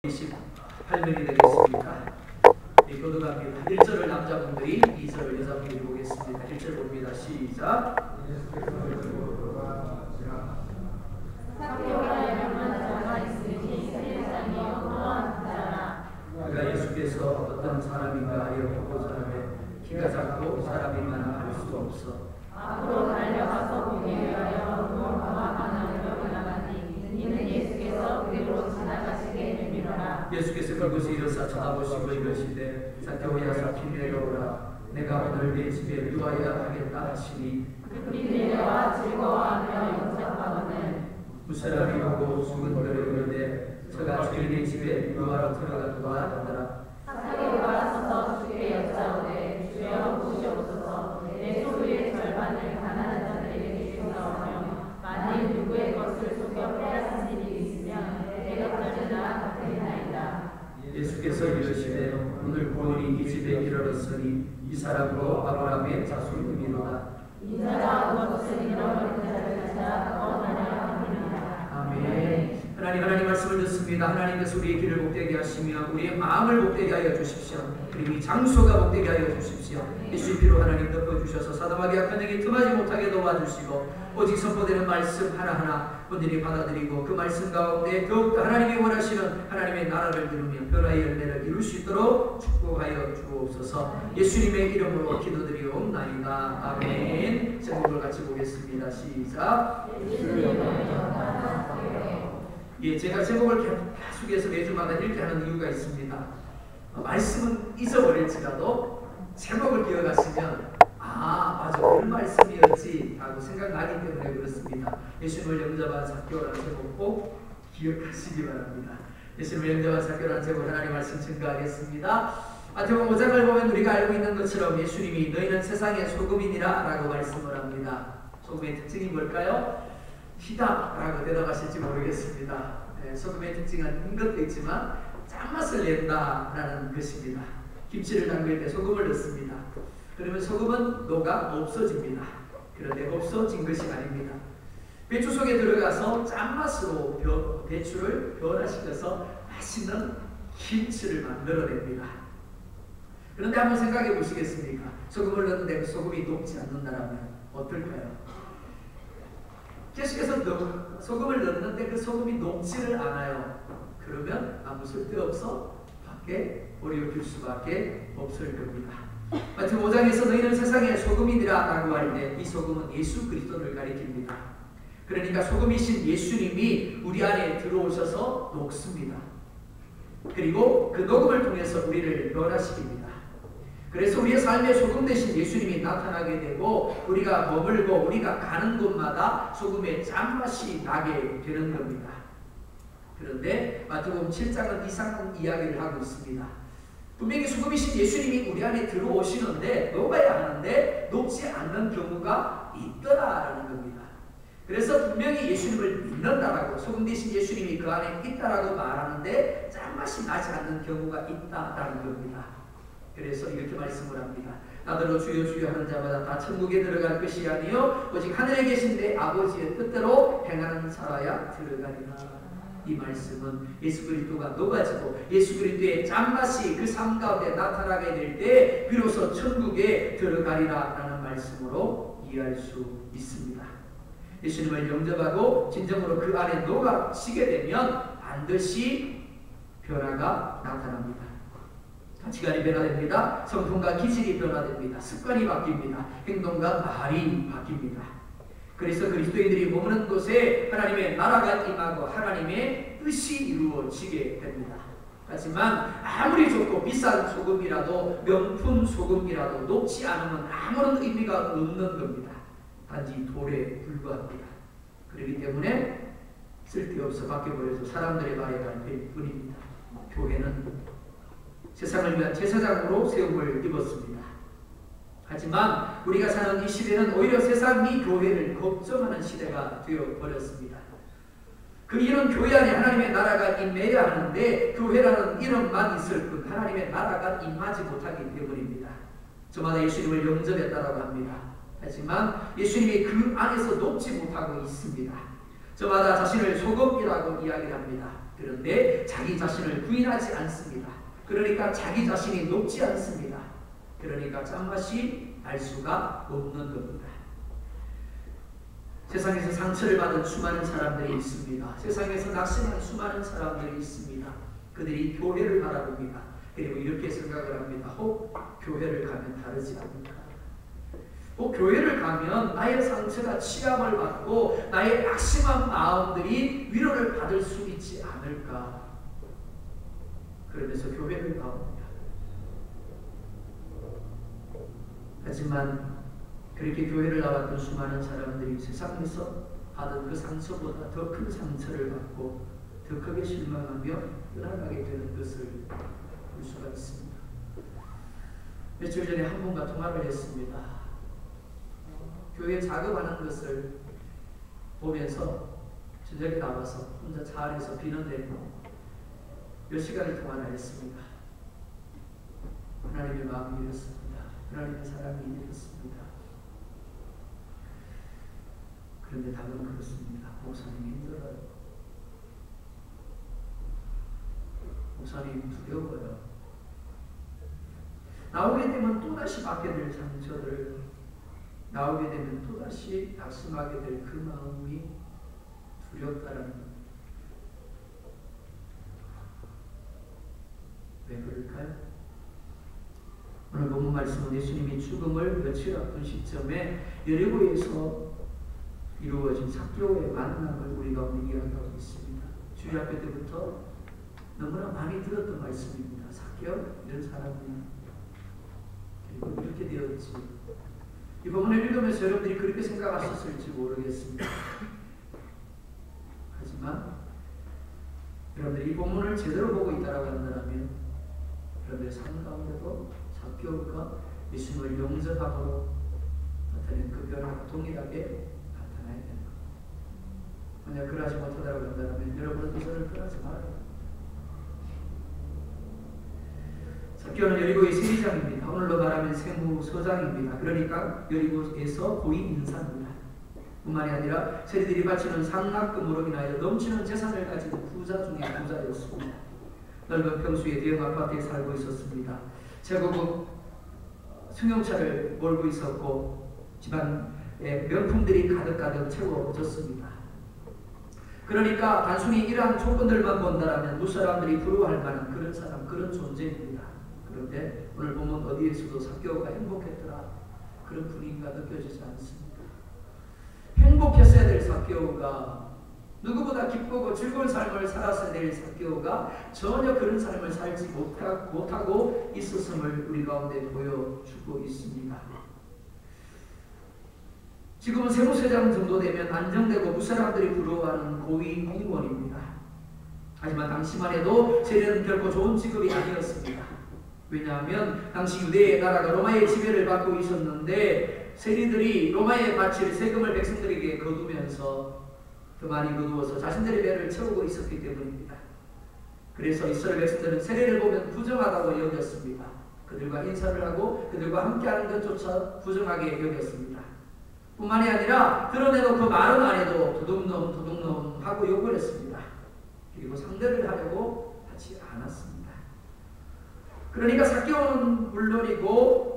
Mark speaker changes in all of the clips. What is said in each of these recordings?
Speaker 1: 28명이 되겠습니다. 교도갑니다. 1절을 남자분들이, 2절을 여자분들이 보겠습니다. 1절 봅니다. 시작. 그가 예수께서 어떤 사람인가 하여 보고 사람의 키가 작고 사람이 많아 알 수 없어
Speaker 2: 앞으로 달려가서 보기 위하여 무언가와 가나안으로 나가니 이는 예수께서 그리로 지나가시게 되밀어라.
Speaker 1: 예수께서 그곳에 이르사 쳐다보시고 이르시되 zakke오야 삽히 내려오라. 내가 오늘 네 집에 유하여 하겠다 하시니
Speaker 2: 그들이 내려와 즐거워하며 영접하거늘
Speaker 1: 무사람이 보고 수근거려 이르되 저가 주인의 집에 유하러 들어가도다 하더라.
Speaker 2: zakke오가 서서 주께 여짜오되 주여 보시옵소서. 내 소유의 절반을 가난한 자들에게 주옵소서. 만일 누구의 것을 속여 빼앗은 일이 있으면 내 것들이나 갚으리나이다.
Speaker 1: 예수께서 이르시되 오늘 고은이 이 집에 이르렀으니 이 사람도 아브라함의 자손이니로다.
Speaker 2: 인자가 그것을 잃어버린 자를 찾아 구원하려 합니다.
Speaker 1: 아멘. 하나님 말씀을 듣습니다. 하나님께서 우리의 길을 복되게 하시며 우리의 마음을 복되게 하여 주십시오. 그리고 이 장소가 복되게 하여 주십시오. 예수의 피로 하나님 덮어주셔서 사담하게 악한 영이 틈하지 못하게 도와주시고 오직 선포되는 말씀 하나하나 본인이 받아들이고 그 말씀 가운데 더욱더 하나님이 원하시는 하나님의 나라를 이루며 변화의 열매를 이룰 수 있도록 축복하여 주옵소서. 예수님의 이름으로 기도드리옵나이다. 아멘. 제목을 같이 보겠습니다. 시작. 예, 제가 제목을 계속해서 매주마다 이렇게 하는 이유가 있습니다. 말씀은 잊어버릴지라도 제목을 기억하시면 맞아, 그 말씀이었지 하고 생각나기 때문에 그렇습니다. 예수님을 영접한 zakke오라는 제목 꼭 기억하시기 바랍니다. 예수님을 영접한 zakke오라는 제목 하나님 말씀 증거하겠습니다. 마태복음 5장을 보면 우리가 알고 있는 것처럼 예수님이 너희는 세상의 소금이니라 라고 말씀을 합니다. 소금의 특징이 뭘까요? 희다 라고 대답하실지 모르겠습니다. 소금의 특징은 것도 있지만 짠맛을 낸다 라는 것입니다. 김치를 담글 때 소금을 넣습니다. 그러면 소금은 녹아 없어집니다. 그런데 없어진 것이 아닙니다. 배추 속에 들어가서 짠맛으로 배추를 변화시켜서 맛있는 김치를 만들어냅니다. 그런데 한번 생각해 보시겠습니까? 소금을 넣는데 그 소금이 녹지 않는다면 어떨까요? 계속해서 소금을 넣는데 그 소금이 녹지를 않아요. 그러면 아무 쓸데없어 밖에 버려질 수밖에 없을 겁니다. 마태복음 5장에서 너희는 세상의 소금이니라 라고 할 때 이 소금은 예수 그리스도를 가리킵니다. 그러니까 소금이신 예수님이 우리 안에 들어오셔서 녹습니다. 그리고 그 녹음을 통해서 우리를 변화시킵니다. 그래서 우리의 삶에 소금 대신 예수님이 나타나게 되고 우리가 머물고 우리가 가는 곳마다 소금의 짠맛이 나게 되는 겁니다. 그런데 마태복음 7장은 이상한 이야기를 하고 있습니다. 분명히 소금이신 예수님이 우리 안에 들어오시는데 녹아야 하는데 녹지 않는 경우가 있더라라는 겁니다. 그래서 분명히 예수님을 믿는다라고 소금 대신 예수님이 그 안에 있다라고 말하는데 짠맛이 나지 않는 경우가 있다라는 겁니다. 그래서 이렇게 말씀을 합니다. 나더러 주여 주여 하는 자마다 다 천국에 들어갈 것이 아니요 오직 하늘에 계신 내 아버지의 뜻대로 행하는 자라야 들어가리라. 이 말씀은 예수 그리스도가 녹아지고 예수 그리스도의 짠맛이 그 삶 가운데 나타나게 될 때 비로소 천국에 들어가리라 라는 말씀으로 이해할 수 있습니다. 예수님을 영접하고 진정으로 그 안에 녹아지게 되면 반드시 변화가 나타납니다. 가치관이 변화됩니다. 성품과 기질이 변화됩니다. 습관이 바뀝니다. 행동과 말이 바뀝니다. 그래서 그리스도인들이 머무는 곳에 하나님의 나라가 임하고 하나님의 뜻이 이루어지게 됩니다. 하지만 아무리 좋고 비싼 소금이라도 명품 소금이라도 녹지 않으면 아무런 의미가 없는 겁니다. 단지 돌에 불과합니다. 그렇기 때문에 쓸데없어 밖에 버려서 사람들의 말에 갈 뿐입니다. 교회는 세상을 위한 제사장으로 세움을 입었습니다. 하지만 우리가 사는 이 시대는 오히려 세상이 교회를 걱정하는 시대가 되어버렸습니다. 그 이런 교회 안에 하나님의 나라가 임해야 하는데 교회라는 이름만 있을 뿐 하나님의 나라가 임하지 못하기 때문입니다. 저마다 예수님을 영접했다라고 합니다. 하지만 예수님이 그 안에서 녹지 못하고 있습니다. 저마다 자신을 소금이라고 이야기를 합니다. 그런데 자기 자신을 부인하지 않습니다. 그러니까 자기 자신이 높지 않습니다. 그러니까 짠맛이 날 수가 없는 겁니다. 세상에서 상처를 받은 수많은 사람들이 있습니다. 세상에서 낙심한 수많은 사람들이 있습니다. 그들이 교회를 바라봅니다. 그리고 이렇게 생각을 합니다. 혹 교회를 가면 다르지 않을까? 혹 교회를 가면 나의 상처가 치감을 받고 나의 낙심한 마음들이 위로를 받을 수 있지 않을까? 그러면서 교회를 나옵니다. 하지만 그렇게 교회를 나왔던 수많은 사람들이 세상에서 받은 그 상처보다 더 큰 상처를 받고 더 크게 실망하며 떠나가게 되는 것을 볼 수가 있습니다. 며칠 전에 한 분과 통화를 했습니다. 교회 작업하는 것을 보면서 저녁에 나와서 혼자 차 안에서 비는데 몇 시간을 통화를 했습니다. 하나님의 마음이 이렇습니다. 하나님의 사랑이 이렇습니다. 그런데 답은 그렇습니다. 목사님 힘들어요. 목사님 두려워요. 나오게 되면 또다시 받게 될 상처를, 나오게 되면 또다시 낙심하게 될 그 마음이 두렵다라는 겁니다. 왜 그럴까요? 오늘 본문 말씀은 예수님이 죽음을 며칠 앞둔 시점에 여리고에서 이루어진 삭개오의 만남을 우리가 오늘 이야기하고 있습니다. 주일학교 때부터 너무나 많이 들었던 말씀입니다. 삭개오 이런 사람이야. 그리고 이렇게 되었지. 이 본문을 읽으면서 여러분들이 그렇게 생각하셨을지 모르겠습니다. 하지만 여러분들이 이 본문을 제대로 보고 있다고 한다면 여러분들의 삶 가운데도 삭개오가 예수님을 영접하고 나타낸 그 변화가 동일하게 나타나야 되는 겁니다. 만약 그러하지 못하다고 한다면 여러분은 이 선을 떠나지 말아요. 삭개오는 여리고의 세리장입니다. 오늘로 말하면 세무서장입니다. 그러니까 여리고에서 고위 인사입니다. 뿐만이 아니라 세리들이 바치는 상납금으로 인하여 넘치는 재산을 가진 부자 중에 부자였습니다. 넓은 평수의 대형 아파트에 살고 있었습니다. 최고급 승용차를 몰고 있었고 집안에 명품들이 가득가득 채워졌습니다. 그러니까 단순히 이러한 조건들만 본다면 무사람들이 부러워할 만한 그런 사람, 그런 존재입니다. 그런데 오늘 보면 어디에서도 삭개오가 행복했더라, 그런 분위기가 느껴지지 않습니다. 행복했어야 될 삭개오가, 누구보다 기쁘고 즐거운 삶을 살았어야 될 삭개오가 전혀 그런 삶을 살지 못하고 있었음을 우리 가운데 보여주고 있습니다. 지금은 세무서장 정도 되면 안정되고 무사람들이 부러워하는 고위 공무원입니다. 하지만 당시만 해도 세리는 결코 좋은 직업이 아니었습니다. 왜냐하면 당시 유대의 나라가 로마의 지배를 받고 있었는데 세리들이 로마에 바칠 세금을 백성들에게 거두면서 더 많이 거두어서 자신들의 배를 채우고 있었기 때문입니다. 그래서 이스라엘 백성들은 세리를 보면 부정하다고 여겼습니다. 그들과 인사를 하고 그들과 함께하는 것조차 부정하게 여겼습니다. 뿐만이 아니라 드러내놓고 말은 안 해도 도둑놈 하고 욕을 했습니다. 그리고 상대를 하려고 하지 않았습니다. 그러니까 삭개오는 물론이고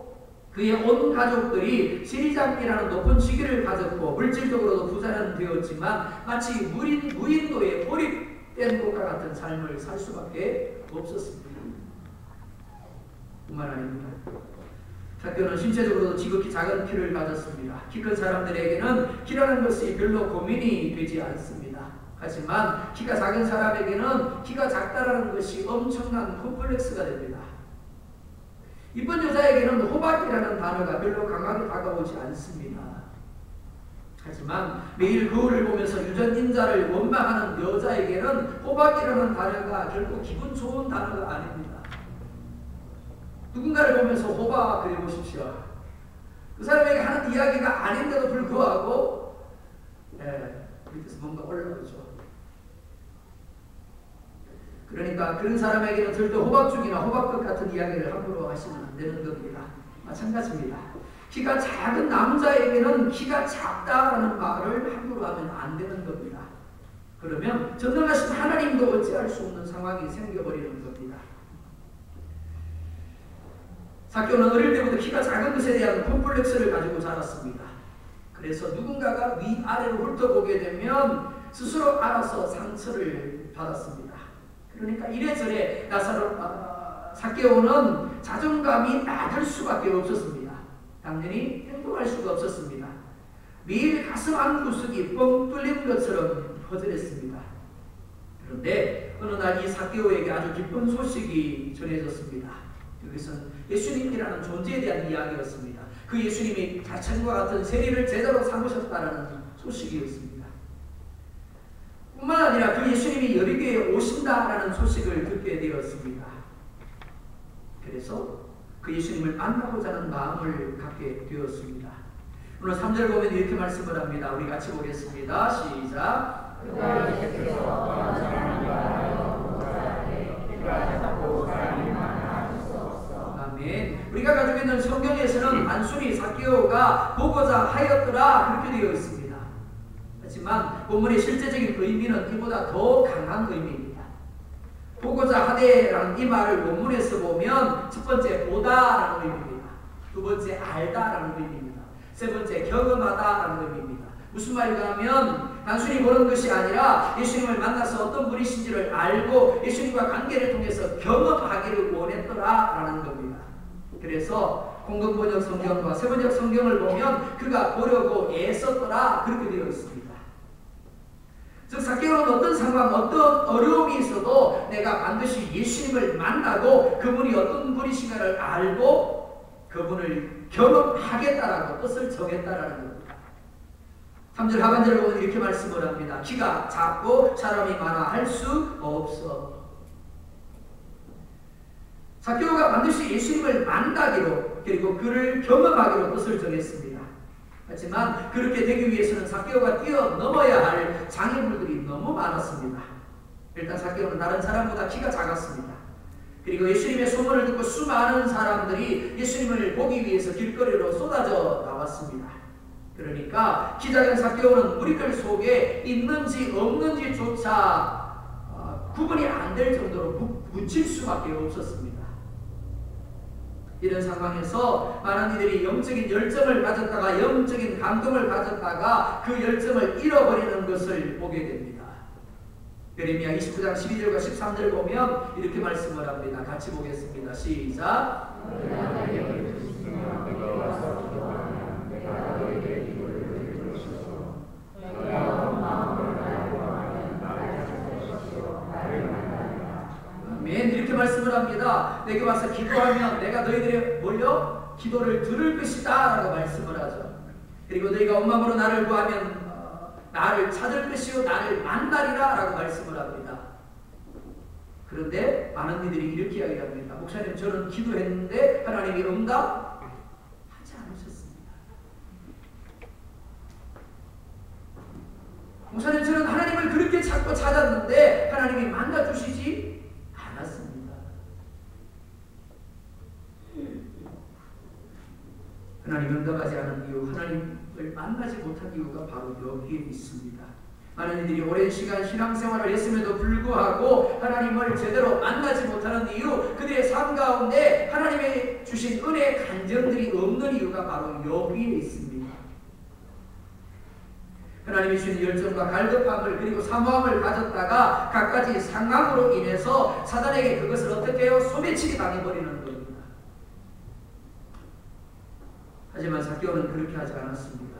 Speaker 1: 그의 온 가족들이 세리장이라는 높은 직위를 가졌고 물질적으로도 부자는 되었지만 마치 무인도에 고립된 것과 같은 삶을 살 수밖에 없었습니다. 뿐만 아닙니다. 삭개오는 신체적으로도 지극히 작은 키를 가졌습니다. 키 큰 사람들에게는 키라는 것이 별로 고민이 되지 않습니다. 하지만 키가 작은 사람에게는 키가 작다라는 것이 엄청난 콤플렉스가 됩니다. 이쁜 여자에게는 호박이라는 단어가 별로 강하게 다가오지 않습니다. 하지만 매일 거울을 보면서 유전인자를 원망하는 여자에게는 호박이라는 단어가 결코 기분 좋은 단어가 아닙니다. 누군가를 보면서 호박 그려보십시오. 그 사람에게 하는 이야기가 아닌데도 불구하고 밑에서 뭔가 올라오죠. 그러니까 그런 사람에게는 절대 호박죽이나 호박꽃 같은 이야기를 함부로 하시면 안 되는 겁니다. 마찬가지입니다. 키가 작은 남자에게는 키가 작다라는 말을 함부로 하면 안 되는 겁니다. 그러면 전능하신 하나님도 어찌할 수 없는 상황이 생겨버리는 겁니다. 삭개오는 어릴 때부터 키가 작은 것에 대한 콤플렉스를 가지고 자랐습니다. 그래서 누군가가 위아래로 훑어보게 되면 스스로 알아서 상처를 받았습니다. 그러니까 이래저래 삭개오는 자존감이 낮을 수밖에 없었습니다. 당연히 행동할 수가 없었습니다. 매일 가슴 한 구석이 뻥 뚫린 것처럼 허전했습니다. 그런데 어느 날 이 삭개오에게 아주 기쁜 소식이 전해졌습니다. 그것은 예수님이라는 존재에 대한 이야기였습니다. 그 예수님이 자천과 같은 세리를 제자로 삼으셨다는 소식이었습니다. 뿐만 아니라 그 예수님이 여리고에 오신다라는 소식을 듣게 되었습니다. 그래서 그 예수님을 만나고자 하는 마음을 갖게 되었습니다. 오늘 3절 보면 이렇게 말씀을 합니다. 우리 같이 보겠습니다. 시작. 아멘. 우리가 가지고 있는 성경에서는 단순히 삭개오가 보고자 하였더라 그렇게 되어 있습니다. 하지만 본문의 실제적인 의미는 이보다 더 강한 의미입니다. 보고자 하되라는 이 말을 원문에서 보면 첫 번째 보다라는 의미입니다. 두 번째 알다라는 의미입니다. 세 번째 경험하다라는 의미입니다. 무슨 말인가 하면 단순히 보는 것이 아니라 예수님을 만나서 어떤 분이신지를 알고 예수님과 관계를 통해서 경험하기를 원했더라라는 겁니다. 그래서 공동번역 성경과 세번역 성경을 보면 그가 보려고 애썼더라 그렇게 되어 있습니다. 즉 삭개오는 어떤 상황, 어떤 어려움이 있어도 내가 반드시 예수님을 만나고 그분이 어떤 분이신가를 알고 그분을 경험하겠다라고 뜻을 정했다라는 겁니다. 3절 하반절을 보면 이렇게 말씀을 합니다. 키가 작고 사람이 많아 할 수 없어. 삭개오가 반드시 예수님을 만나기로 그리고 그를 경험하기로 뜻을 정했습니다. 하지만 그렇게 되기 위해서는 삭개오가 뛰어넘어야 할 장애물들이 너무 많았습니다. 일단 삭개오는 다른 사람보다 키가 작았습니다. 그리고 예수님의 소문을 듣고 수많은 사람들이 예수님을 보기 위해서 길거리로 쏟아져 나왔습니다. 그러니까 키 작은 삭개오는 무리들 속에 있는지 없는지조차 구분이 안 될 정도로 묻힐 수밖에 없었습니다. 이런 상황에서 많은 이들이 영적인 열정을 가졌다가 영적인 감동을 가졌다가 그 열정을 잃어버리는 것을 보게 됩니다. 예레미야 29장 12절과 13절 보면 이렇게 말씀을 합니다. 같이 보겠습니다. 시작. 아멘. 이렇게 말씀을 합니다. 내게 와서 기도하면 내가 너희들의 몰려 기도를 들을 것이다 라고 말씀을 하죠. 그리고 너희가 온 마음으로 나를 구하면 나를 찾을 것이요 나를 만나리라 라고 말씀을 합니다. 그런데 많은 이들이 이렇게 이야기합니다. 목사님 저는 기도했는데 하나님이 응답하지 않으셨습니다. 목사님 저는 하나님을 그렇게 찾고 찾았는데 하나님이 만나주시지 않았습니다. 하나님 응답하지 않은 이유, 하나님을 만나지 못한 이유가 바로 여기에 있습니다. 많은 이들이 오랜 시간 신앙생활을 했음에도 불구하고 하나님을 제대로 만나지 못하는 이유, 그들의 삶 가운데 하나님의 주신 은혜의 간증들이 없는 이유가 바로 여기에 있습니다. 하나님이 주신 열정과 갈급함을 그리고 사모함을 가졌다가 갖가지 상황으로 인해서 사단에게 그것을 어떻게 해요? 소매치기 당해버리는 겁니다. 하지만 삭개오는 그렇게 하지 않았습니다.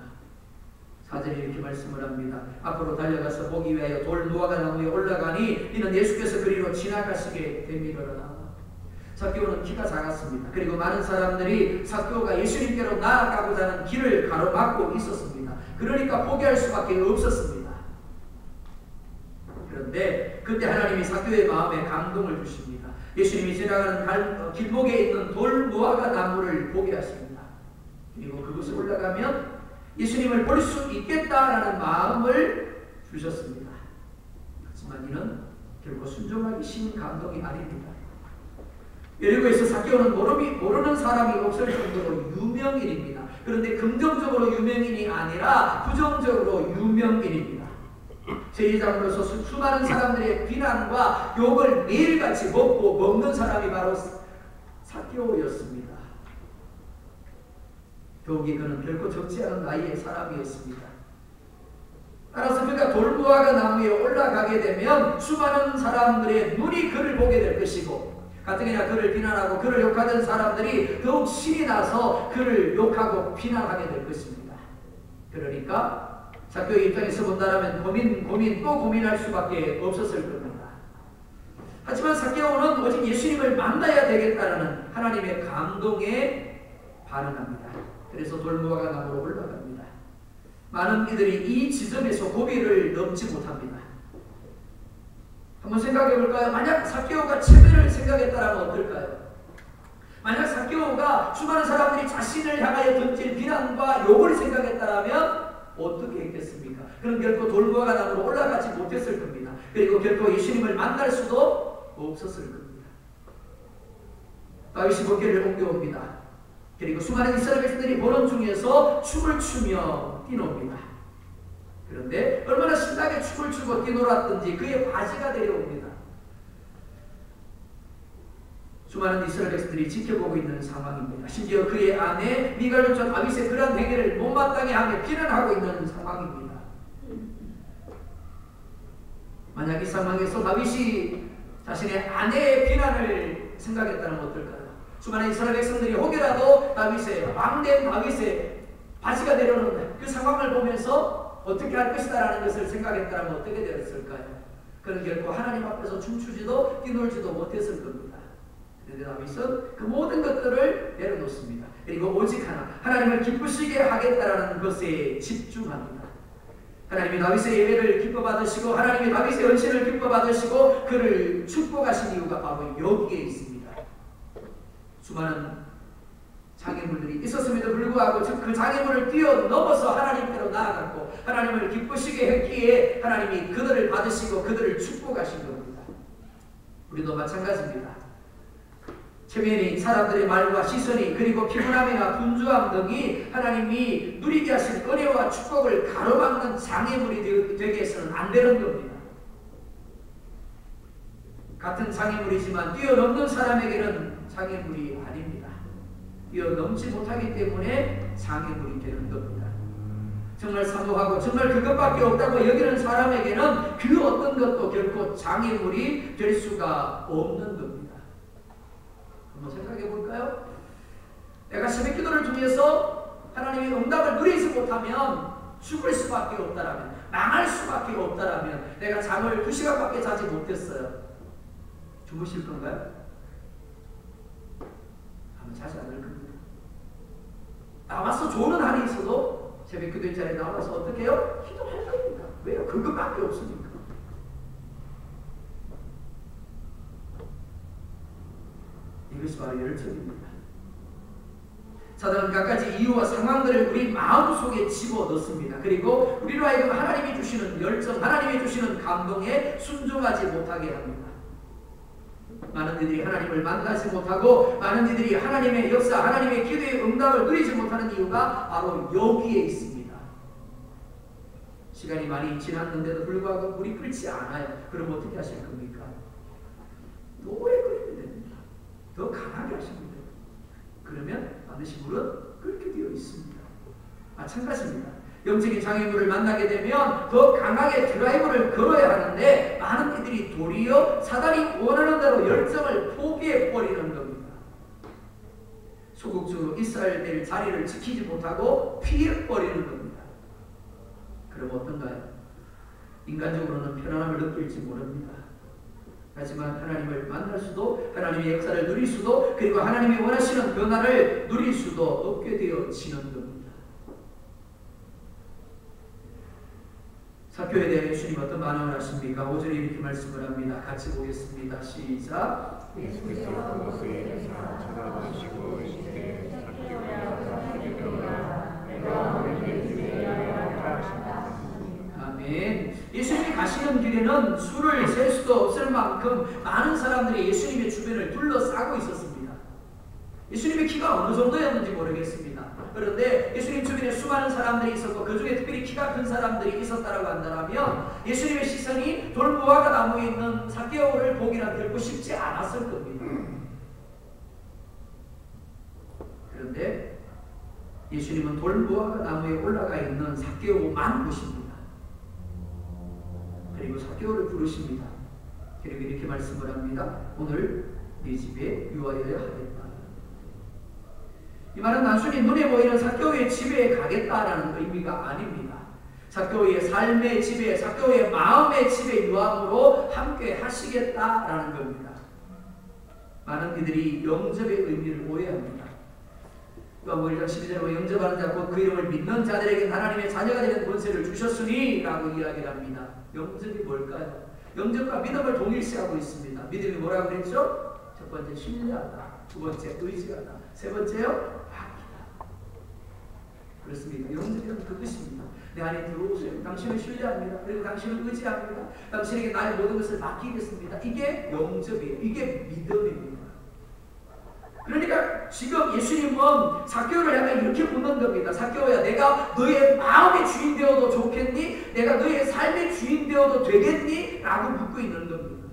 Speaker 1: 4절에 이렇게 말씀을 합니다. 앞으로 달려가서 보기 위하여 돌 무화과 나무에 올라가니 이는 예수께서 그리로 지나가시게 됨이로라. 삭개오는 키가 작았습니다. 그리고 많은 사람들이 삭개오가 예수님께로 나아가고자 하는 길을 가로막고 있었습니다. 그러니까 포기할 수밖에 없었습니다. 그런데 그때 하나님이 삭개오의 마음에 감동을 주십니다. 예수님이 지나가는 길목에 있는 돌 무화과 나무를 보게 하십니다. 그리고 그곳에 올라가면 예수님을 볼 수 있겠다라는 마음을 주셨습니다. 하지만 이는 결국 순종하기 쉬운 감동이 아닙니다. 여리고에서 삭개오는 모르는 사람이 없을 정도로 유명인입니다. 그런데 긍정적으로 유명인이 아니라 부정적으로 유명인입니다. 제사장으로서 수많은 사람들의 비난과 욕을 매일같이 먹고 먹는 사람이 바로 삭개오였습니다. 더욱이 그는 결코 적지 않은 나이의 사람이었습니다. 따라서 그가 돌무화과 나무에 올라가게 되면 수많은 사람들의 눈이 그를 보게 될 것이고, 가뜩이나 그를 비난하고 그를 욕하던 사람들이 더욱 신이 나서 그를 욕하고 비난하게 될 것입니다. 그러니까 삭개오의 입장에서 본다면 고민 또 고민할 수밖에 없었을 겁니다. 하지만 삭개오는 오직 예수님을 만나야 되겠다는 하나님의 감동에 반응합니다. 그래서 돌무화과 나무로 올라갑니다. 많은 이들이 이 지점에서 고비를 넘지 못합니다. 한번 생각해 볼까요? 만약 삭개오가 체면을 생각했다면 어떨까요? 만약 삭개오가 수많은 사람들이 자신을 향하여 던질 비난과 욕을 생각했다면 어떻게 했겠습니까? 그는 결코 돌무화과 나무로 올라가지 못했을 겁니다. 그리고 결코 예수님을 만날 수도 없었을 겁니다. 다윗이 번개를 옮겨옵니다. 그리고 수많은 이스라엘 백성들이 보는 중에서 춤을 추며 뛰노옵니다. 그런데 얼마나 신나게 춤을 추고 뛰놀았든지 그의 바지가 내려옵니다. 수많은 이스라엘 백성들이 지켜보고 있는 상황입니다. 심지어 그의 아내 미갈조차 다윗의 그러한 행위를 못마땅해 하며 비난하고 있는 상황입니다. 만약 이 상황에서 다윗이 자신의 아내의 비난을 생각했다면 어떨까요? 수많은 이스라엘 백성들이 혹여라도 다윗의 왕된 다윗의 바지가 내려오는 그 상황을 보면서 어떻게 할 것이다라는 것을 생각했다면 어떻게 되었을까요? 그는 결코 하나님 앞에서 춤추지도 뛰놀지도 못했을 겁니다. 그런데 다윗은 그 모든 것들을 내려놓습니다. 그리고 오직 하나님을 기쁘시게 하겠다라는 것에 집중합니다. 하나님이 다윗의 예배를 기뻐 받으시고 하나님이 다윗의 헌신을 기뻐 받으시고 그를 축복하신 이유가 바로 여기에 있습니다. 수많은 장애물들이 있었음에도 불구하고 그 장애물을 뛰어넘어서 하나님께로 나아갔고 하나님을 기쁘시게 했기에 하나님이 그들을 받으시고 그들을 축복하신 겁니다. 우리도 마찬가지입니다. 체면이, 사람들의 말과 시선이, 그리고 피곤함이나 분주함 등이 하나님이 누리게 하신 은혜와 축복을 가로막는 장애물이 되게 해서는 안 되는 겁니다. 같은 장애물이지만 뛰어넘는 사람에게는 장애물이 아닙니다. 뛰어넘지 못하기 때문에 장애물이 되는 겁니다. 정말 사모하고 정말 그것밖에 없다고 여기는 사람에게는 그 어떤 것도 결코 장애물이 될 수가 없는 겁니다. 한번 생각해 볼까요? 내가 새벽 기도를 통해서 하나님의 응답을 누리지 못하면 죽을 수밖에 없다라면, 망할 수밖에 없다라면, 내가 잠을 2시간밖에 자지 못했어요. 주무실 건가요? 아마 자지 않을 겁니다. 나와서 좋은 한이 있어도 새벽 기도의 자리에 나와서 어떻게 해요? 기도할 겁니다. 왜요? 그것밖에 없으니까. 이것이 바로 열정입니다. 사단은 갖가지 이유와 상황들을 우리 마음속에 집어넣습니다. 그리고 우리로 하여금 하나님이 주시는 열정, 하나님이 주시는 감동에 순종하지 못하게 합니다. 많은 이들이 하나님을 만나지 못하고 많은 이들이 하나님의 역사, 하나님의 기도의 응답을 누리지 못하는 이유가 바로 여기에 있습니다. 시간이 많이 지났는데도 불구하고 물이 끓지 않아요. 그럼 어떻게 하실 겁니까? 더 오래 끓이면 됩니다. 더 강하게 하시면 됩니다. 그러면 반드시 물은 끓게 되어 있습니다. 마찬가지입니다. 영적인 장애물을 만나게 되면 더 강하게 드라이브를 걸어야 하는데 많은 이들이 도리어 사단이 원하는 대로 열정을 포기해버리는 겁니다. 소극적으로 있어야 될 자리를 지키지 못하고 피해버리는 겁니다. 그럼 어떤가요? 인간적으로는 편안함을 느낄지 모릅니다. 하지만 하나님을 만날 수도, 하나님의 역사를 누릴 수도, 그리고 하나님이 원하시는 변화를 누릴 수도 없게 되어지는 겁니다. 삭개오에 대해 예수님 어떤 반응을 하십니까? 5절에 이렇게 말씀을 합니다. 같이 보겠습니다. 시작.
Speaker 3: 예수께서 그것을 찾아보시고 이르시되 삭개오야 내가 너에게 주의하여 하신다.
Speaker 1: 아멘. 예수님이 가시는 길에는 수를 셀 수도 없을 만큼 많은 사람들이 예수님의 주변을 둘러싸고 있었습니다. 예수님의 키가 어느 정도였는지 모르겠습니다. 그런데 예수님 주변에 수많은 사람들이 있었고 그 중에 특별히 키가 큰 사람들이 있었다고 한다면 예수님의 시선이 돌무화과 나무에 있는 삭개오를 보기나 결코 쉽지 않았을 겁니다. 그런데 예수님은 돌무화과 나무에 올라가 있는 삭개오만 보십니다. 그리고 삭개오를 부르십니다. 그리고 이렇게 말씀을 합니다. 오늘 네 집에 유하여야 하겠다. 이 말은 단순히 눈에 보이는 삭개오의 집에 가겠다라는 의미가 아닙니다. 삭개오의 삶의 집에, 삭개오의 마음의 집에 유함으로 함께 하시겠다라는 겁니다. 많은 이들이 영접의 의미를 오해합니다. 요한복음 1장 12절에 영접하는 자 곧 그 이름을 믿는 자들에게 하나님의 자녀가 되는 권세를 주셨으니 라고 이야기를 합니다. 영접이 뭘까요? 영접과 믿음을 동일시하고 있습니다. 믿음이 뭐라고 그랬죠? 첫 번째 신뢰하다, 두 번째 의지하다, 세 번째요 맡기다. 그렇습니다. 영접이란 그것입니다. 내 안에 들어오세요. 당신을 신뢰합니다. 그리고 당신을 의지합니다. 당신에게 나의 모든 것을 맡기겠습니다. 이게 영접이에요. 이게 믿음입니다. 그러니까 지금 예수님은 삭개오를 향해 이렇게 묻는 겁니다. 삭개오야, 내가 너의 마음의 주인 되어도 좋겠니? 내가 너의 삶의 주인 되어도 되겠니? 라고 묻고 있는 겁니다.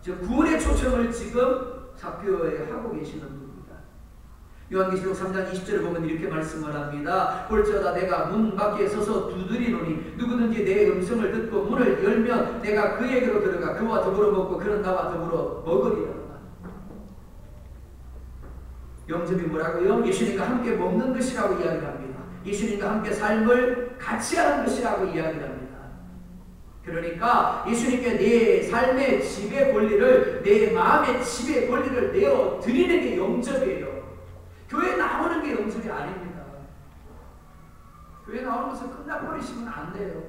Speaker 1: 즉 구원의 초청을 지금 삭개오에 하고 계시는 겁니다. 요한계시록 3장 20절을 보면 이렇게 말씀을 합니다. 볼지어다 내가 문 밖에 서서 두드리노니 누구든지 내 음성을 듣고 문을 열면 내가 그에게로 들어가 그와 더불어 먹고 그는 나와 더불어 먹으리라. 영접이 뭐라고요? 예수님과 함께 먹는 것이라고 이야기합니다. 예수님과 함께 삶을 같이 하는 것이라고 이야기합니다. 그러니까 예수님께 내 삶의 지배 권리를, 내 마음의 지배 권리를 내어 드리는 게 영접이에요. 교회 나오는 게 영접이 아닙니다. 교회 나오는 것을 끝나버리시면 안 돼요.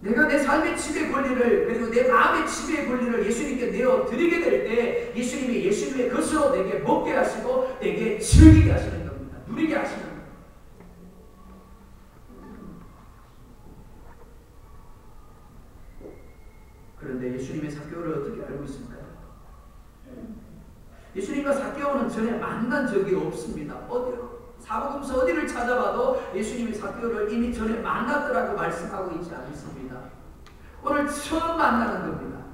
Speaker 1: 내가 내 삶의 지배 권리를, 그리고 내 마음의 지배 권리를 예수님께 내어 드리게 될 때 예수님이 예수님의 것으로 내게 먹게 하시고 내게 즐기게 하시는 겁니다. 누리게 하시는 겁니다. 그런데 예수님의 삭개오를 어떻게 알고 있을까요? 예수님과 삭개오는 전에 만난 적이 없습니다. 사복음서 어디를 찾아봐도 예수님이 삭개오를 이미 전에 만났더라고 말씀하고 있지 않습니다. 오늘 처음 만나는 겁니다.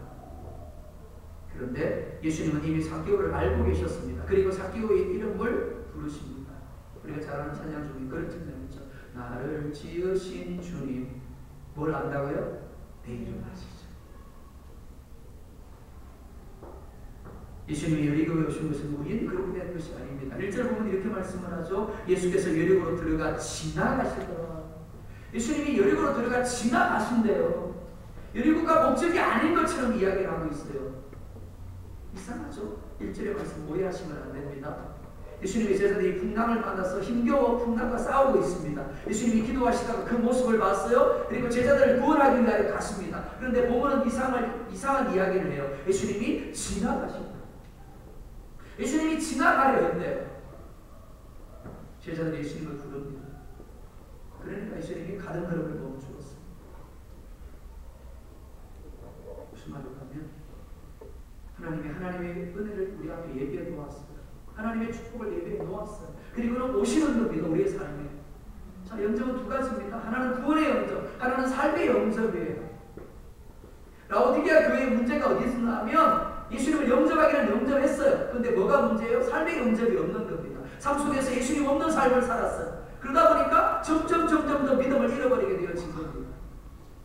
Speaker 1: 그런데 예수님은 이미 삭개오를 알고 계셨습니다. 그리고 삭개오의 이름을 부르십니다. 우리가 잘 아는 찬양 중에 그런 찬양이죠. 나를 지으신 주님, 뭘 안다고요? 내 이름 아시죠? 예수님이 여리고에 오신 것은 우리는 그렇게 된 것이 아닙니다. 1절 보면 이렇게 말씀을 하죠. 예수께서 여리고로 들어가 지나가시더라. 예수님이 여리고로 들어가 지나가신대요. 여리고가 목적이 아닌 것처럼 이야기를 하고 있어요. 이상하죠? 1절의 말씀 오해하시면 안 됩니다. 예수님의 제자들이 풍랑을 만나서 힘겨워 풍랑과 싸우고 있습니다. 예수님이 기도하시다가 그 모습을 봤어요. 그리고 제자들을 구원하기 위하여 갔습니다. 그런데 보면은 이상한 이야기를 해요. 예수님이 지나가십니다. 예수님이 지나가려 했대요. 제자들이 예수님을 부릅니다. 그러니까 예수님이 가던 걸음을 멈추었어요. 무슨 말을 하면 하나님의 은혜를 우리 앞에 예비해 놓았어요. 하나님의 축복을 예비해 놓았어요. 그리고는 오시는 겁니다. 우리의 삶에. 자, 영접은 두 가지입니다. 하나는 구원의 영접, 하나는 삶의 영접이에요. 라오디게아 교회의 문제가 어디 있었나 하면 예수님을 영접하기는 영접했어요. 그런데 뭐가 문제예요? 삶의 영접이 없는 겁니다. 삶 속에서 예수님 없는 삶을 살았어요. 그러다 보니까 점점 더 믿음을 잃어버리게 되어진 겁니다.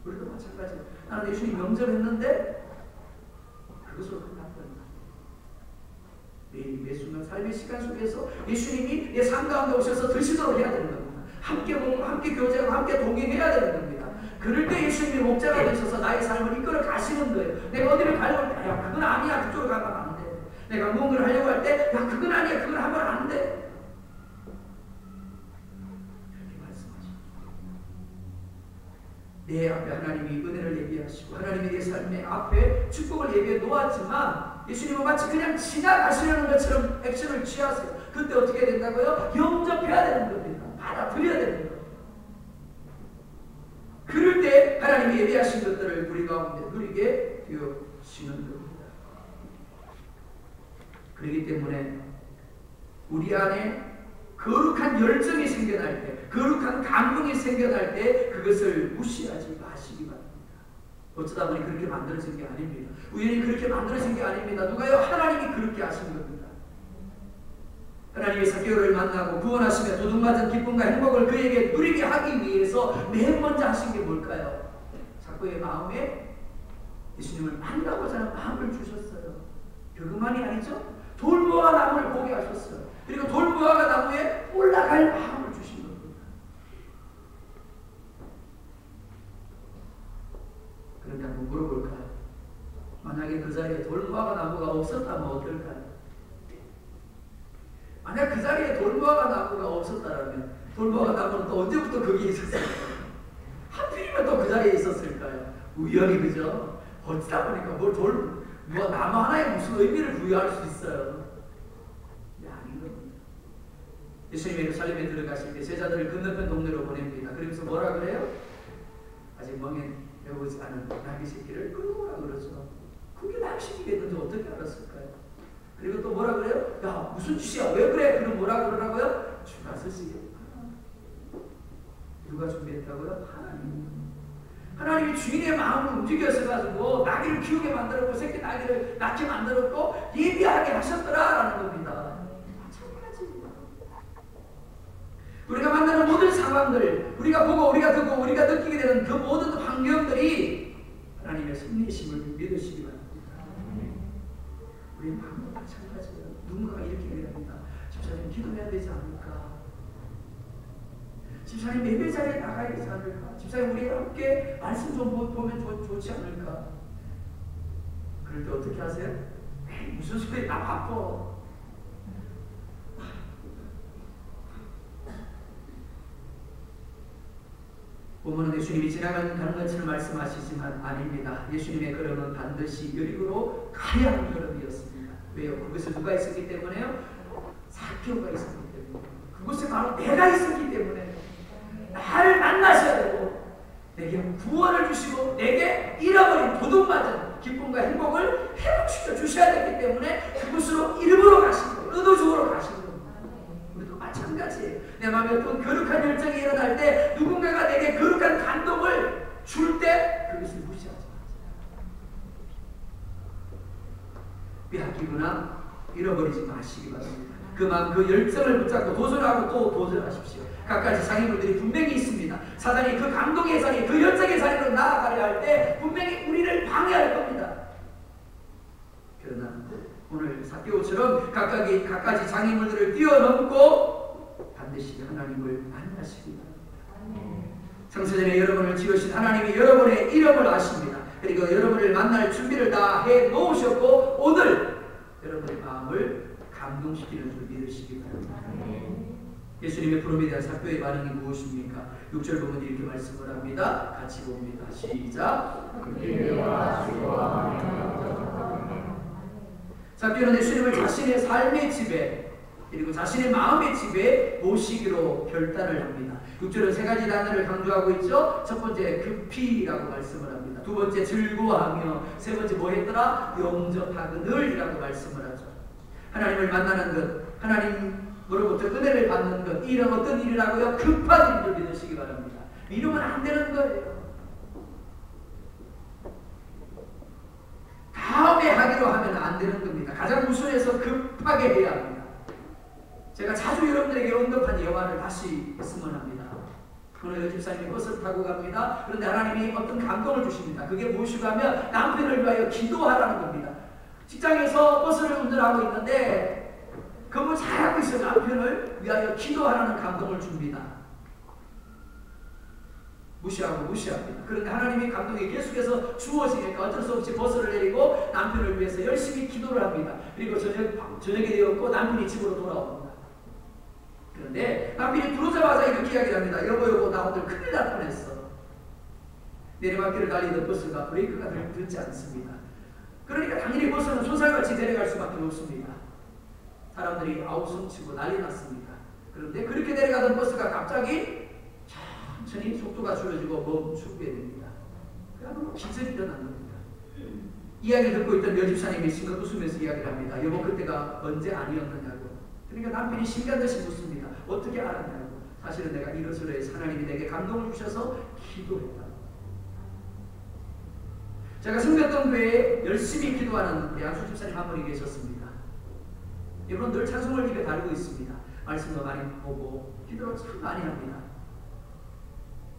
Speaker 1: 우리도 마찬가지예요. 나는 예수님 영접했는데 그것으로 끝났거든요. 매일 매 순간 삶의 시간 속에서 예수님이 내 삶 가운데 오셔서 드시도록 해야 되는 겁니다. 함께 먹고 함께 교제하고 함께 동행해야 되는 겁니다. 그럴 때 예수님이 목자가 되셔서 나의 삶을 이끌어 가시는 거예요. 내가 어디를 가려고 할 때 야 그건 아니야, 그쪽으로 가면 안 돼. 내가 무언가를 하려고 할 때 야 그건 아니야, 그건 하면 안 돼. 그렇게 말씀하십니다. 내 앞에 하나님이 은혜를 예비하시고 하나님이 내 삶의 앞에 축복을 예비해 놓았지만 예수님은 마치 그냥 지나가시려는 것처럼 액션을 취하세요. 그때 어떻게 된다고요? 영접해야 되는 겁니다. 받아들여야 되는 겁니다. 그럴 때 하나님 하나님이 예비하신 것들을 우리 가운데 누리게 되어지는 겁니다. 그렇기 때문에 우리 안에 거룩한 열정이 생겨날 때, 거룩한 감동이 생겨날 때 그것을 무시하지 마시기 바랍니다. 어쩌다 보니 그렇게 만들어진 게 아닙니다. 우연히 그렇게 만들어진 게 아닙니다. 누가요? 하나님이 그렇게 하신 겁니다. 하나님이 삭개오를 만나고 구원하시며 도둑맞은 기쁨과 행복을 그에게 누리게 하기 위해서 맨 먼저 하신 게 뭘까요? 삭개오의 마음에 예수님을 만나고자 하는 마음을 주셨어요. 그것만이 아니죠? 돌무화 나무를 보게 하셨어요. 그리고 돌무화과 나무에 올라갈 마음을 주신 겁니다. 그런데 한번 물어볼까요? 만약에 그 자리에 돌무화과 나무가 없었다면 어떨까요? 만약 그 자리에 돌무화과 나무가 없었다면 돌무화과 나무는 또 언제부터 거기에 있었을까요? 하필이면 또 그 자리에 있었을까요? 우연히, 그죠? 어쩌다 보니까 뭐 나무 하나에 무슨 의미를 부여할 수 있어요? 아닌 겁니다. 예수님이 예루살렘에 들어가실 때 제자들을 건너편 동네로 보냅니다. 그러면서 뭐라 그래요? 아직 멍에 배우지 않은 나귀 새끼를 끌어오라 그러죠. 그게 낙식이겠는데 어떻게 알았을까요? 그리고 또 뭐라 그래요? 야, 무슨 짓이야? 왜 그래? 그럼 뭐라 그러라고요? 주가 쓰시겠다. 누가 준비했다고요? 하나님. 하나님이 주인의 마음을 움직여서 가지고 나귀를 키우게 만들었고 새끼 나귀를 낳게 만들었고 예비하게 하셨더라라는 겁니다. 마찬가지입니다. 우리가 만나는 모든 상황들, 우리가 보고 우리가 듣고 우리가 느끼게 되는 그 모든 환경들이 하나님의 섭리심을 믿으시기 바랍니다. 우리의 마음도 마찬가지예요. 누군가가 이렇게 얘기합니다. 집사님 기도해야 되지 않을까? 집사님 예배 자리에 나가야 되지 않을까? 집사님 우리 함께 말씀 좀 보면 좋지 않을까? 그럴 때 어떻게 하세요? 에이, 무슨 소리, 나 바빠. 본문은 예수님이 지나가는 것처럼 말씀하시지만 아닙니다. 예수님의 걸음은 반드시 여리고로 가야 하는 걸음이었습니다. 왜요? 그것을 누가 있었기 때문에요? 삭개오가 있었기 때문에. 그것에 바로 내가 있었기 때문에 나를 만나셔야 되고 내게 구원을 주시고 내게 잃어버린 도둑맞은 기쁨과 행복을 회복시켜 주셔야 되기 때문에 그곳으로 일부러 가신 거예요. 의도적으로 가신 거예요. 우리도 마찬가지예요. 내 마음에 어떤 거룩한 열정이 일어날 때 누군가가 내게 거룩한 감동을 줄 때 그것을 무시하지 마세요. 빼앗기거나 잃어버리지 마시기 바랍니다. 그 열정을 붙잡고 도전하고 또 도전하십시오. 각가지 장애물들이 분명히 있습니다. 사단이 그 감동의 자리, 그 열정의 자리로 나아가려 할 때 분명히 우리를 방해할 겁니다. 그러나 오늘 삭개오처럼 각가지 장애물들을 뛰어넘고 반드시 하나님을 만나시기 바랍니다. 창세전에 여러분을 지으신 하나님이 여러분의 이름을 아십니다. 그리고 여러분을 만날 준비를 다 해 놓으셨고 오늘 여러분의 마음을 감동시키는 줄 믿으시기 바랍니다. 예수님의 부름에 대한 삭개오의 반응이 무엇입니까? 6절 보면 이렇게 말씀을 합니다. 같이 봅니다. 시작. 삭개오는 예수님을 자신의 삶의 집에 그리고 자신의 마음의 집에 모시기로 결단을 합니다. 6절은 세 가지 단어를 강조하고 있죠. 첫 번째 급히라고 말씀을 합니다. 두 번째 즐거워하며 세 번째 뭐 했더라? 영접하거늘이라고 말씀을 하죠. 하나님을 만나는 것, 하나님으로부터 은혜를 받는 것, 이런 어떤 일이라고요? 급한 일을 믿으시기 바랍니다. 이러면 안 되는 거예요. 다음에 하기로 하면 안 되는 겁니다. 가장 우선해서 급하게 해야 합니다. 제가 자주 여러분들에게 언급한 예화를 다시 했으면 합니다. 어느 집사님이 버스를 타고 갑니다. 그런데 하나님이 어떤 감동을 주십니다. 그게 무엇이고 하면 남편을 위하여 기도하라는 겁니다. 직장에서 버스를 운전하고 있는데 그분 잘하고 있어요. 남편을 위하여 기도하라는 감동을 줍니다. 무시합니다. 그런데 하나님의 감동이 계속해서 주어지니까 어쩔 수 없이 버스를 내리고 남편을 위해서 열심히 기도를 합니다. 그리고 저녁이 되었고 남편이 집으로 돌아옵니다. 그런데 남편이 들어오자마자 이렇게 이야기를 합니다. 여보 나 오늘 큰일 날 뻔했어. 내리막길을 달리던 버스가 브레이크가 들지 않습니다. 그러니까 당연히 버스는 손살같이 내려갈 수밖에 없습니다. 사람들이 아우성치고 난리 났습니다. 그런데 그렇게 내려가던 버스가 갑자기 천천히 속도가 줄어지고 멈추게 됩니다. 그야말로 기적이 일어난 겁니다. 이야기를 듣고 있던 여집사님이 신경 웃으면서 이야기를 합니다. 여보 그때가 언제 아니었느냐고. 그러니까 남편이 신기한 듯이 묻습니다. 어떻게 알았냐고. 사실은 내가 이것으로 해서 하나님이 내게 감동을 주셔서 기도했다. 제가 성벽동 교회에 열심히 기도하는 우리 안수 집사님 한 분이 계셨습니다. 이분은 늘 찬송을 입에 달고 있습니다. 말씀도 많이 보고 기도를 참 많이 합니다.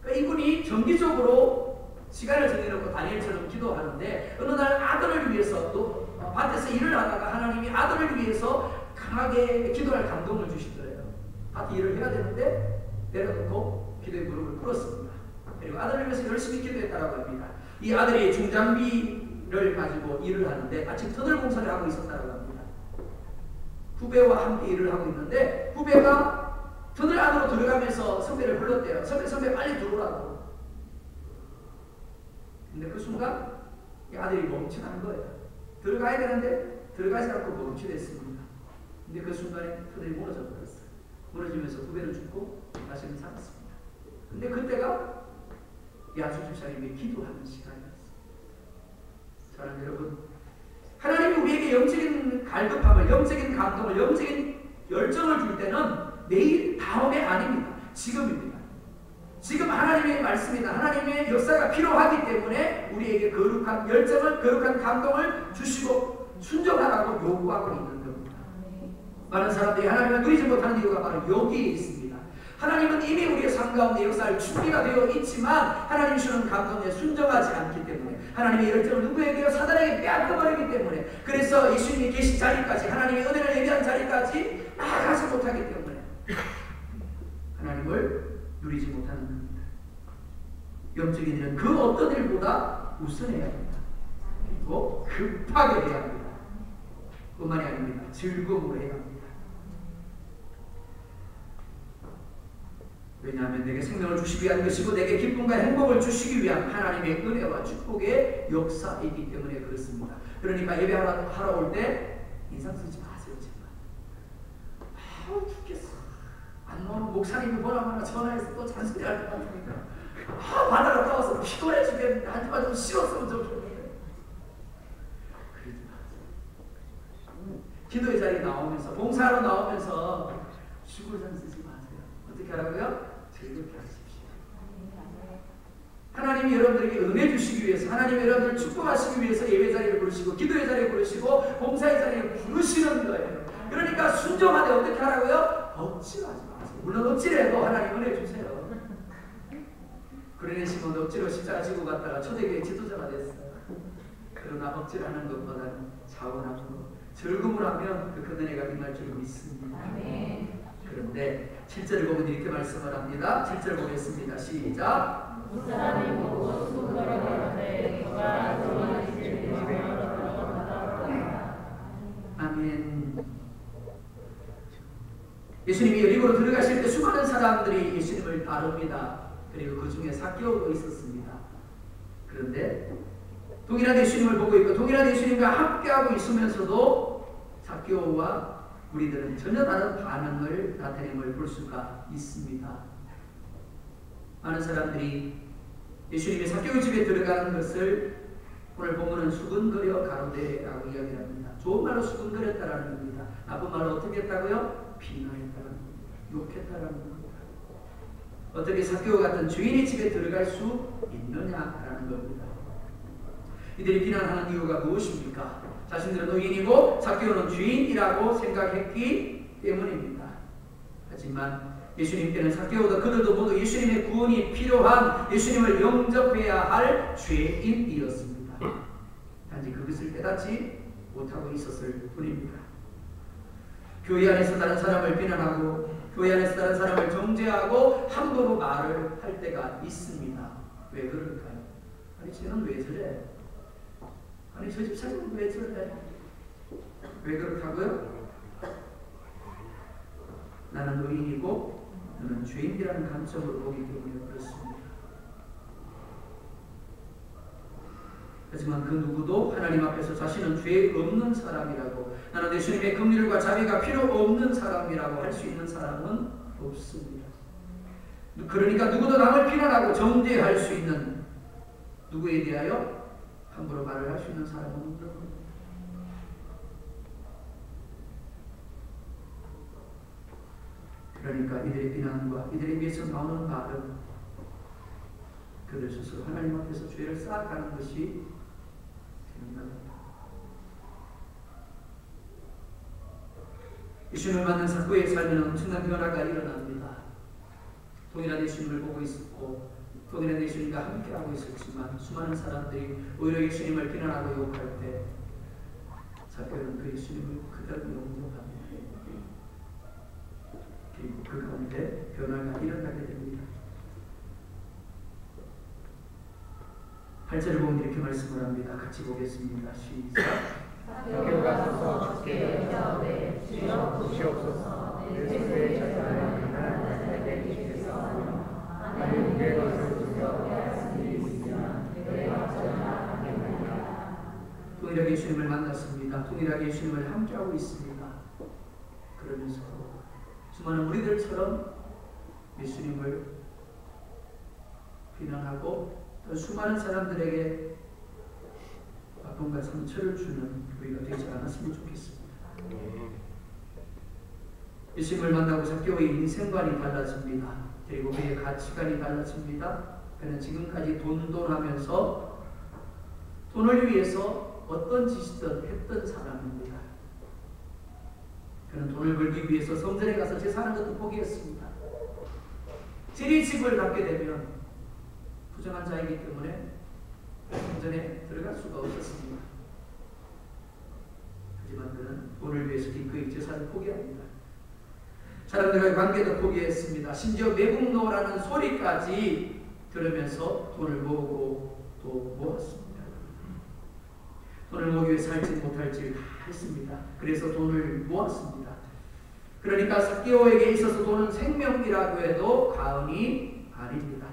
Speaker 1: 그러니까 이분이 정기적으로 시간을 정해놓고 다니엘처럼 기도하는데 어느 날 아들을 위해서 또 밭에서 일을 하다가 하나님이 아들을 위해서 강하게 기도할 감동을 주시더래요. 밭에 일을 해야 되는데 내려놓고 기도의 무릎을 꿇었습니다. 그리고 아들을 위해서 열심히 기도했다고 합니다. 이 아들이 중장비를 가지고 일을 하는데 마침 터널 공사를 하고 있었다고 합니다. 후배와 함께 일을 하고 있는데 후배가 터널 안으로 들어가면서 선배를 불렀대요. 선배 빨리 들어오라고. 근데 그 순간 이 아들이 멈춰간 거예요. 들어가야 되는데 들어가지 않고 멈추됐습니다. 근데 그 순간에 터널이 무너져 버렸어요. 무너지면서 후배를 죽고 자신을 살았습니다. 근데 그때가 야수 집사님이 기도하는 시간이었어요. 사랑하는 여러분, 하나님이 우리에게 영적인 갈급함을, 영적인 감동을, 영적인 열정을 줄 때는 내일, 다음에 아닙니다. 지금입니다. 지금 하나님의 말씀이다. 하나님의 역사가 필요하기 때문에 우리에게 거룩한 열정을, 거룩한 감동을 주시고 순종하라고 요구하고 있는 겁니다. 많은 사람들이 하나님을 누리지 못하는 이유가 바로 여기에 있습니다. 하나님은 이미 우리의 삶 가운데 역사할 준비가 되어 있지만 하나님 주는 감동에 순종하지 않기 때문에 하나님의 열정을 누구에게요? 사단에게 빼앗겨버리기 때문에 그래서 예수님이 계신 자리까지 하나님의 은혜를 예비한 자리까지 나아가지 못하기 때문에 하나님을 누리지 못하는 겁니다. 영적인 일은 그 어떤 일보다 우선해야 합니다. 그리고 급하게 해야 합니다. 뿐만이 아닙니다. 즐거움으로 해야 합니다. 왜냐하면 내게 생명을 주시기 위한 것이고 내게 기쁨과 행복을 주시기 위한 하나님의 은혜와 축복의 역사이기 때문에 그렇습니다. 그러니까 예배하러 올 때 인상 쓰지 마세요. 정말. 아우 죽겠어. 안 나오면 목사님이 뭐라고 전화해서 또 잔소리 할 것 같으니까 아 바다가 떠와서 피곤해 죽겠는데 하지만 좀 쉬었으면 좋겠는데 그러지 마세요. 기도의 자리에 나오면서 봉사하러 나오면서 죽을 잔 쓰지 마세요. 어떻게 하라고요? 즐겁게 하십시오. 하나님이 여러분들에게 은혜 주시기 위해서 하나님이 여러분들을 축복하시기 위해서 예배 자리를 부르시고 기도의 자리를 부르시고 봉사의 자리를 부르시는 거예요. 그러니까 순종하되 어떻게 하라고요? 억지로 하지 마세요. 물론 억지로 해도 하나님 은혜 주세요. 그러네 시몬도 억지로 십자가 지고 갔다가 초대교회 지도자가 됐어요. 그러나 억지로 하는 것보다는 자원하는 것, 즐거움을 하면 그 은혜가 임할 줄 믿습니다. 아멘. 그런데 7절을 보면 이렇게 말씀을 합니다. 7절 보겠습니다. 시작.
Speaker 2: 사람이 보고 수고를 하는데 그가 들어가는 집에
Speaker 1: 아멘. 예수님이 여리고로 들어가실 때 수많은 사람들이 예수님을 따릅니다. 그리고 그 중에 삭개오도 있었습니다. 그런데 동일한 예수님을 보고 있고 동일한 예수님과 함께하고 있으면서도 삭개오와 우리들은 전혀 다른 반응을 나타냄을 볼 수가 있습니다. 많은 사람들이 예수님이 삭개오 집에 들어가는 것을 오늘 본문은 수근거려 가로되라고 이야기합니다. 좋은 말로 수근거렸다라는 겁니다. 나쁜 말로 어떻게 했다고요? 비난했다라는 겁니다. 욕했다라는 겁니다. 어떻게 삭개오 같은 주인의 집에 들어갈 수 있느냐라는 겁니다. 이들이 비난하는 이유가 무엇입니까? 자신들은 노인이고 삭개오는 주인이라고 생각했기 때문입니다. 하지만 예수님께는 삭개오도 그들도 모두 예수님의 구원이 필요한 예수님을 영접해야 할 죄인이었습니다. 단지 그것을 깨닫지 못하고 있었을 뿐입니다. 교회 안에서 다른 사람을 비난하고 교회 안에서 다른 사람을 정죄하고 함부로 말을 할 때가 있습니다. 왜 그럴까요? 아니 쟤는 왜 저래? 아니 저 집사님은 왜 저래? 왜 그렇다고요? 나는 노인이고 너는 죄인이라는 관점으로 보기 때문에 그렇습니다. 하지만 그 누구도 하나님 앞에서 자신은 죄 없는 사람이라고 나는 예수님의 긍휼과 자비가 필요 없는 사람이라고 할 수 있는 사람은 없습니다. 그러니까 누구도 남을 비난하고 정죄할 수 있는 누구에 대하여 함부로 말을 할 수 있는 사람은 없는 겁니다. 그러니까 이들의 비난과 이들의 입에서 나오는 말은 그들 스스로 하나님 앞에서 죄를 쌓아가는 것이 되는 겁니다. 예수님을 만난 사코의 삶에는 엄청난 변화가 일어납니다. 동일한 예수님을 보고 있었고 동일한 예수님과 함께하고 있었지만 수많은 사람들이 오히려 예수님을 비난하고 욕할 때 사코는 그 예수님을 그대로 용납합니다. 그리고 그 가운데 변화가 일어나게 됩니다. 8절을 보면 이렇게 말씀을 합니다. 같이 보겠습니다. 시작.
Speaker 3: 학교 가서 주께 여짜오되 주여 보시옵소서. 내 소유의 절반을 가난한 자들에게 주소서. 하나님 누구의 것을 주여 빼앗은 일이 있으면 내가 어쩌나 하겠나이다.
Speaker 1: 동일하게 예수님을 만났습니다. 동일하게 예수님을 함께하고 있습니다. 그러면서 수많은 우리들처럼 예수님을 비난하고 또 수많은 사람들에게 아픔과 상처를 주는 우리가 되지 않았으면 좋겠습니다. 예수님을 만나고 사케오의 인생관이 달라집니다. 그리고 그의 가치관이 달라집니다. 그는 지금까지 돈하면서 돈을 위해서 어떤 짓이든 했던 사람입니다. 그는 돈을 벌기 위해서 성전에 가서 제사하는 것도 포기했습니다. 지리집을 갖게 되면 부정한 자이기 때문에 성전에 들어갈 수가 없었습니다. 하지만 그는 돈을 위해서 기꺼이 제사를 포기합니다. 사람들과의 관계도 포기했습니다. 심지어 매국노라는 소리까지 들으면서 돈을 모으고 또 모았습니다. 돈을 모으기 위해 살지 못할지 다 했습니다. 그래서 돈을 모았습니다. 그러니까 사케오에게 있어서 돈은 생명이라고 해도 과언이 아닙니다.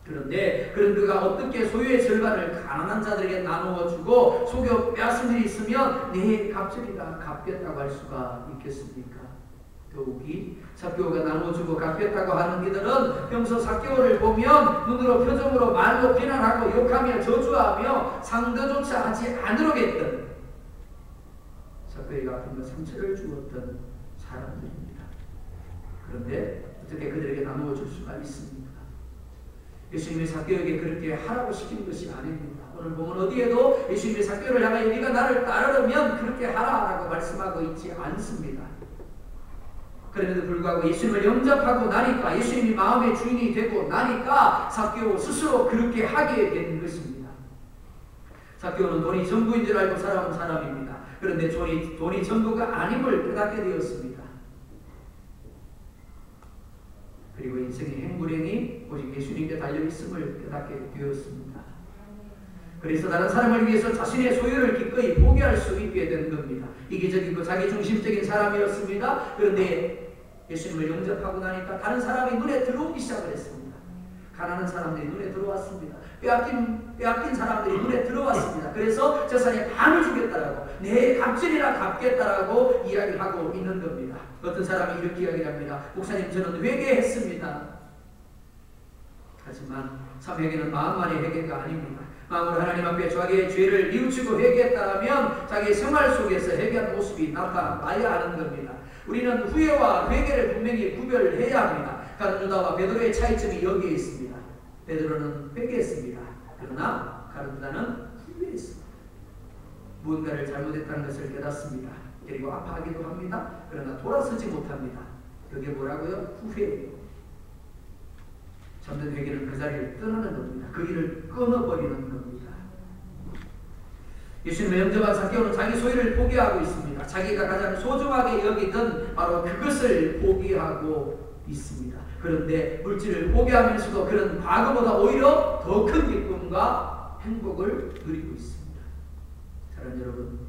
Speaker 1: 그런데 그런 그가 어떻게 소유의 절반을 가난한 자들에게 나누어 주고 속여 빼앗은 일이 있으면 내 갑절이다 갚겠다고 할 수가 있겠습니까? 더욱이 사케오가 나눠주고 갚겠다고 하는 이들은 평소 사케오를 보면 눈으로 표정으로 말로 비난하고 욕하며 저주하며 상대조차 하지 않으려겠던 사케오에게 아픔과 상처를 주었던 사람들입니다. 그런데 어떻게 그들에게 나누어 줄 수가 있습니까? 예수님이 사케오에게 그렇게 하라고 시킨 것이 아닙니다. 오늘 보면 어디에도 예수님이 사케오를 향하여 네가 나를 따르려면 그렇게 하라라고 말씀하고 있지 않습니다. 그럼에도 불구하고 예수님을 영접하고 나니까 예수님이 마음의 주인이 되고 나니까 사케오 스스로 그렇게 하게 된 것입니다. 사케오는 돈이 전부인 줄 알고 살아온 사람입니다. 그런데 돈이 전부가 아님을 깨닫게 되었습니다. 그리고 인생의 행불행이 오직 예수님께 달려있음을 깨닫게 되었습니다. 그래서 다른 사람을 위해서 자신의 소유를 기꺼이 포기할 수 있게 된 겁니다. 이기적이고 자기중심적인 사람이었습니다. 그런데 예수님을 영접하고 나니까 다른 사람이 눈에 들어오기 시작을 했습니다. 가난한 사람들이 눈에 들어왔습니다. 빼앗긴 사람들이 눈에 들어왔습니다. 그래서 재산의 반을 주겠다라고 내 갑질이나 갚겠다라고 이야기를 하고 있는 겁니다. 어떤 사람이 이렇게 이야기를 합니다. 목사님 저는 회개했습니다. 하지만 참 회개는 마음만의 회개가 아닙니다. 마음으로 하나님 앞에 자기의 죄를 뉘우치고 회개했다면 자기의 생활 속에서 회개한 모습이 나타나야 하는 겁니다. 우리는 후회와 회개를 분명히 구별해야 합니다. 가룟 유다와 베드로의 차이점이 여기에 있습니다. 베드로는 회개했습니다. 그러나 가룟 유다는 후회했습니다. 무언가를 잘못했다는 것을 깨닫습니다. 그리고 아파하기도 합니다. 그러나 돌아서지 못합니다. 그게 뭐라고요? 후회예요. 참된 회개는 그 자리를 떠나는 겁니다. 그 일을 끊어버리는 겁니다. 예수님의 영접한 사케오는 자기 소유를 포기하고 있습니다. 자기가 가장 소중하게 여기던 바로 그것을 포기하고 있습니다. 그런데 물질을 포기하면서도 그런 과거보다 오히려 더 큰 기쁨과 행복을 누리고 있습니다. 사랑하는 여러분,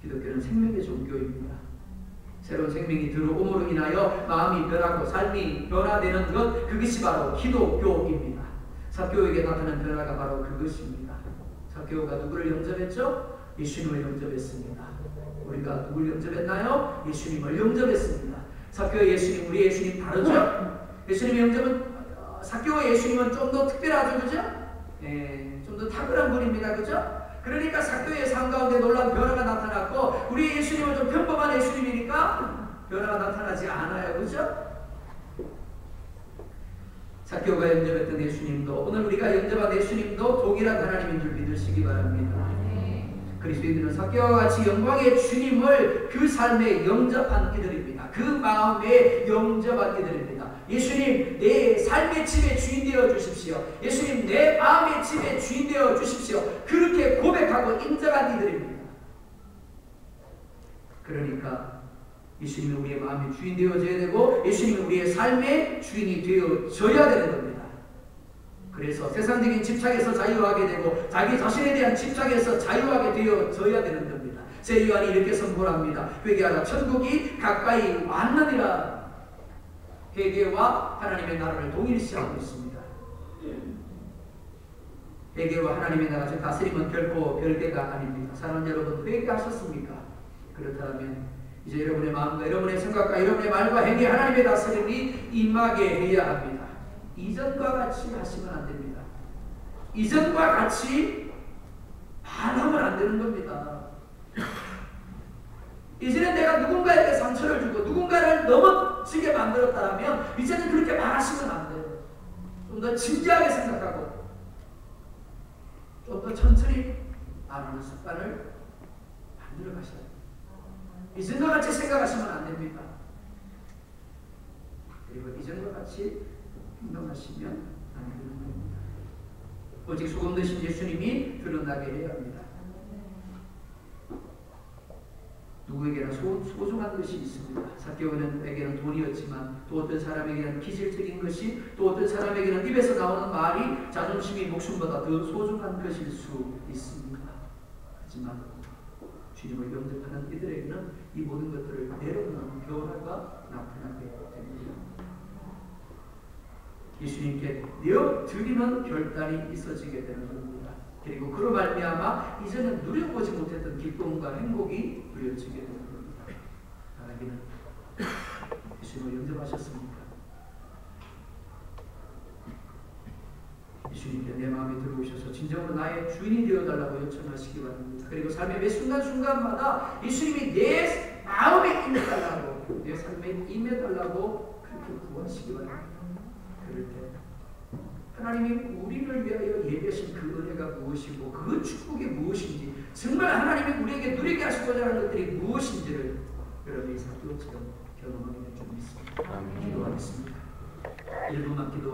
Speaker 1: 기독교는 생명의 종교입니다. 새로운 생명이 들어옴으로 인하여 마음이 변하고 삶이 변화되는 것, 그것이 바로 기독교입니다. 사케오에게 나타난 변화가 바로 그것입니다. 사케오가 누구를 영접했죠? 예수님을 영접했습니다. 우리가 누구를 영접했나요? 예수님을 영접했습니다. 사케오의 예수님, 우리 예수님 다르죠? 예수님의 영접은 사케오의 예수님은 좀 더 특별하죠, 그죠? 좀 더 탁월한 분입니다. 그죠? 그러니까 삭개오의 삶 가운데 놀라운 변화가 나타났고 우리 예수님은 좀 평범한 예수님이니까 변화가 나타나지 않아요. 그죠? 삭개오가 영접했던 예수님도 오늘 우리가 영접한 예수님도 동일한 하나님인 줄 믿으시기 바랍니다. 그리스도인들은 삭개오와 같이 영광의 주님을 그 삶에 영접한 이들입니다. 그 마음에 영접한 이들입니다. 예수님 내 삶의 집의 주인 되어 주십시오. 예수님 내 마음의 집의 주인 되어 주십시오. 그렇게 고백하고 인정한 이들입니다. 그러니까 예수님이 우리의 마음의 주인 되어져야 되고 예수님이 우리의 삶의 주인이 되어져야 되는 겁니다. 그래서 세상적인 집착에서 자유하게 되고 자기 자신에 대한 집착에서 자유하게 되어져야 되는 겁니다. 새 요한이 이렇게 선포합니다. 회개하라 천국이 가까이 왔느니라. 회개와 하나님의 나라를 동일시하고 있습니다. 회개와 하나님의 나라 즉 다스림은 결코 별개가 아닙니다. 사랑하는 여러분 회개하셨습니까? 그렇다면 이제 여러분의 마음과 여러분의 생각과 여러분의 말과 행위 하나님의 다스림이 임하게 해야 합니다. 이전과 같이 하시면 안 됩니다. 이전과 같이 반하면 안 되는 겁니다. 이제는 내가 누군가에게 상처를 주고 누군가를 넘어지게 만들었다면 이제는 그렇게 말하시면 안 돼요. 좀 더 진지하게 생각하고 좀 더 천천히 말하는 습관을 만들어 가셔야 돼요. 이전과 같이 생각하시면 안 됩니다. 그리고 이전과 같이 행동하시면 안 되는 겁니다. 오직 소금 되신 예수님이 드러나게 해야 합니다. 누구에게나 소중한 것이 있습니다. 삭개오에게는 돈이었지만 또 어떤 사람에게는 기질적인 것이 또 어떤 사람에게는 입에서 나오는 말이 자존심이 목숨보다 더 소중한 것일 수 있습니다. 하지만 주님을 영접하는 이들에게는 이 모든 것들을 내려놓는 변화가 나타나게 됩니다. 예수님께 내어드리는 결단이 있어지게 되는 겁니다. 그리고 그로 말미암아 이제는 누려보지 못했던 기쁨과 행복이 누려지게 되는 겁니다. 바라기는 예수님을 영접하셨습니까? 예수님께 내 마음에 들어오셔서 진정으로 나의 주인이 되어달라고 요청하시기 바랍니다. 그리고 삶의 매 순간순간마다 예수님이 내 마음에 임해달라고 내 삶에 임해달라고 그렇게 구하시기 바랍니다. 그럴 때 하나님이 우리를 위하여 예비하신 그 은혜가 무엇이고 그 축복이 무엇인지 정말 하나님이 우리에게 누리게 하시고자 하는 것들이 무엇인지를 여러분이 삭개오처럼 경험하게 될 줄 믿습니다. 기도하겠습니다. 1분만 기도하겠습니다.